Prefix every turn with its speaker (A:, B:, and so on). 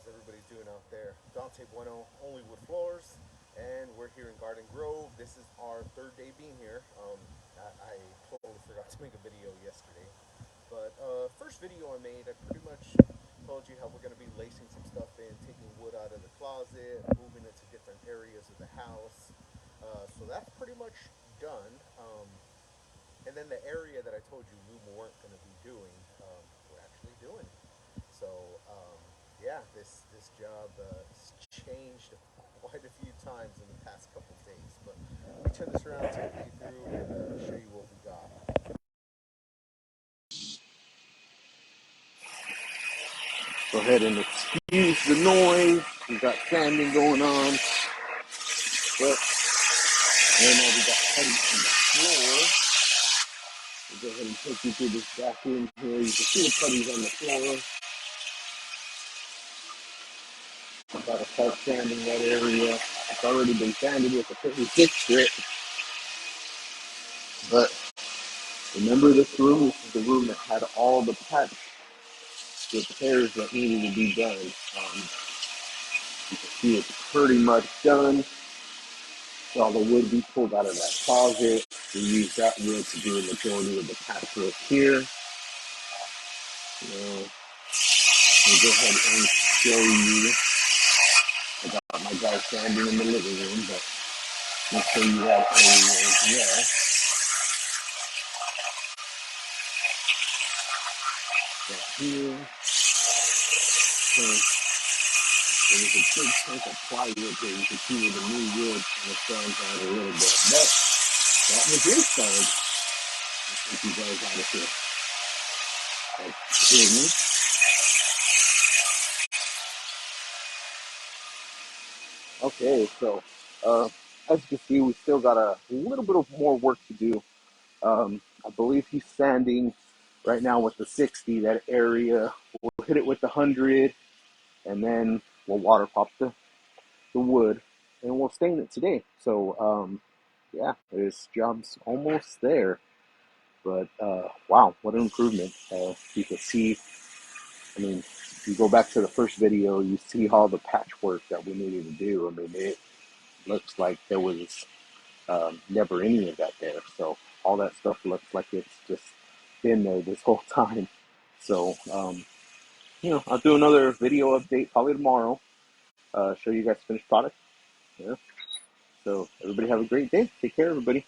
A: How's everybody doing out there? Dante Bueno, OnlyWoodFloors, and we're here in Garden Grove. This is our third day being here. I totally forgot to make a video yesterday, but first video I made, I pretty much told you how we're going to be lacing some stuff in, taking wood out of the closet, moving it to different areas of the house. So that's pretty much done. And then the area that I told you we weren't going to be doing, we're actually doing. So yeah, this job has changed quite a few times in the past couple of days. But let me turn this around, take you through, and show you what we got. Go ahead and excuse the noise. We got sanding going on. But and now we got putty on the floor. We'll go ahead and take you through this back room here. You can see the putties on the floor. I'm about to start sanding that area. It's already been sanded with a 56 grit. But remember, this room, this is the room that had all the patch repairs that needed to be done. You can see it's pretty much done. So all the wood we pulled out of that closet. We used that wood to do a majority of the patchwork here. Now, I'll go ahead and show you. I got my guy standing in the living room, but I'll show you that area as well. Right here. So there was a big chunk of plywood there. You can see where the new wood kind of stands out a little bit. But that was inside. I'll take you guys out of here. Hear me? Okay, so as you can see, we still got a little bit of more work to do. I believe he's sanding right now with the 60, that area. We'll hit it with the 100, and then we'll water pop the wood, and we'll stain it today. So, yeah, this job's almost there. But, wow, what an improvement. You can see, I mean, if you go back to the first video, you see all the patchwork that we needed to do. I mean, it looks like there was never any of that there. So all that stuff looks like it's just been there this whole time. So, I'll do another video update probably tomorrow. Show you guys finished product. Yeah. So everybody have a great day. Take care, everybody.